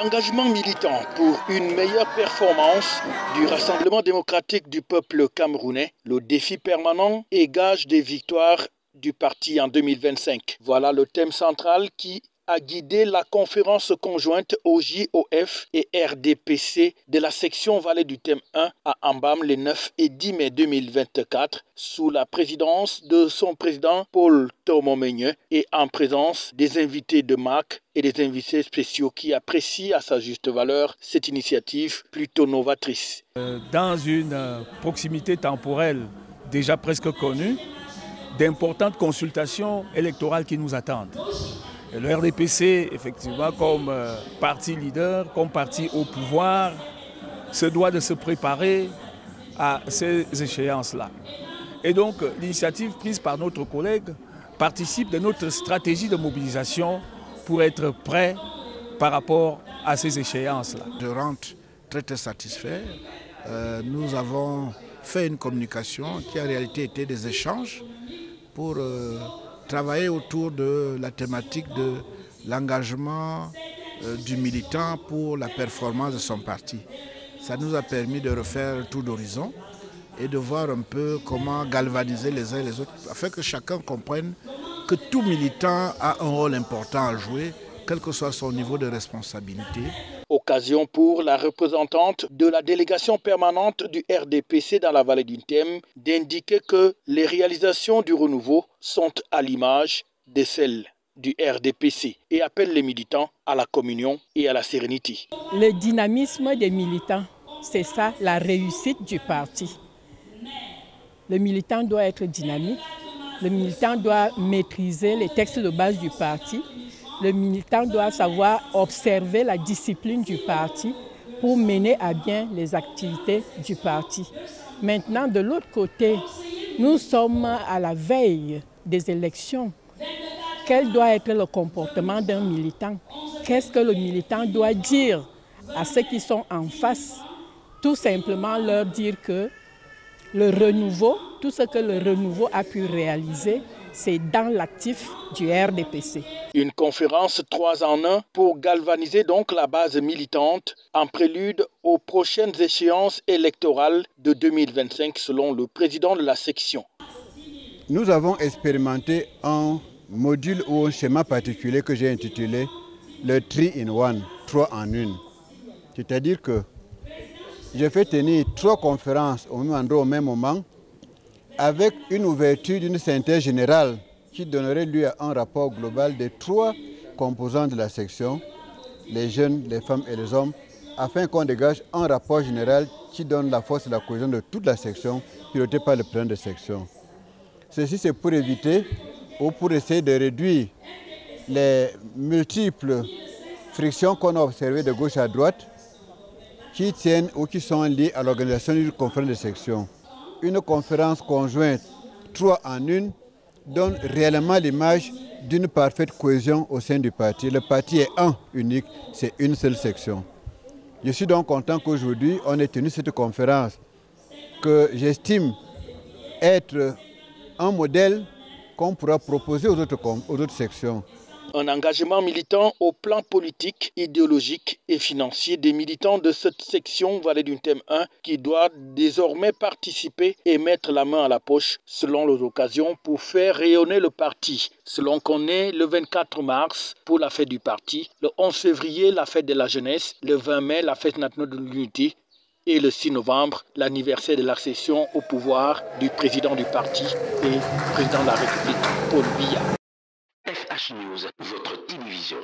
engagement militant pour une meilleure performance du Rassemblement démocratique du peuple camerounais, le défi permanent et gage des victoires du parti en 2025. Voilà le thème central qui a guidé la conférence conjointe OJOF et RDPC de la section Vallée du Thème 1 à Ambam les 9 et 10 mai 2024 sous la présidence de son président Paul Tomomegne et en présence des invités de marque et des invités spéciaux qui apprécient à sa juste valeur cette initiative plutôt novatrice. Dans une proximité temporelle déjà presque connue, d'importantes consultations électorales qui nous attendent. Et le RDPC, effectivement, comme parti leader, comme parti au pouvoir, se doit de se préparer à ces échéances-là. Et donc, l'initiative prise par notre collègue participe de notre stratégie de mobilisation pour être prêt par rapport à ces échéances-là. Je rentre très satisfait. Nous avons fait une communication qui en réalité était des échanges pour travailler autour de la thématique de l'engagement du militant pour la performance de son parti. Ça nous a permis de refaire un tour d'horizon et de voir un peu comment galvaniser les uns et les autres afin que chacun comprenne que tout militant a un rôle important à jouer, quel que soit son niveau de responsabilité. Occasion pour la représentante de la délégation permanente du RDPC dans la vallée du Thème d'indiquer que les réalisations du renouveau sont à l'image de celles du RDPC et appelle les militants à la communion et à la sérénité. Le dynamisme des militants, c'est ça la réussite du parti. Le militant doit être dynamique, le militant doit maîtriser les textes de base du parti. Le militant doit savoir observer la discipline du parti pour mener à bien les activités du parti. Maintenant, de l'autre côté, nous sommes à la veille des élections. Quel doit être le comportement d'un militant? Qu'est-ce que le militant doit dire à ceux qui sont en face? Tout simplement leur dire que le renouveau, tout ce que le renouveau a pu réaliser, c'est dans l'actif du RDPC. Une conférence 3 en 1 pour galvaniser donc la base militante en prélude aux prochaines échéances électorales de 2025 selon le président de la section. Nous avons expérimenté un module ou un schéma particulier que j'ai intitulé le 3-in-1, 3 en 1. C'est-à-dire que je fais tenir 3 conférences au même endroit au même moment avec une ouverture d'une synthèse générale qui donnerait lieu à un rapport global des 3 composants de la section, les jeunes, les femmes et les hommes, afin qu'on dégage un rapport général qui donne la force et la cohésion de toute la section, pilotée par le président de section. Ceci, c'est pour éviter ou pour essayer de réduire les multiples frictions qu'on a observées de gauche à droite qui tiennent ou qui sont liées à l'organisation d'une conférence de section. Une conférence conjointe 3 en 1 donne réellement l'image d'une parfaite cohésion au sein du parti. Le parti est un, unique, c'est une seule section. Je suis donc content qu'aujourd'hui on ait tenu cette conférence que j'estime être un modèle qu'on pourra proposer aux autres sections. Un engagement militant au plan politique, idéologique et financier des militants de cette section Vallée du Thème 1 qui doit désormais participer et mettre la main à la poche selon les occasions pour faire rayonner le parti. Selon qu'on est le 24 mars pour la fête du parti, le 11 février la fête de la jeunesse, le 20 mai la fête nationale de l'unité et le 6 novembre l'anniversaire de l'accession au pouvoir du président du parti et président de la République, Paul Biya. FH News, votre télévision.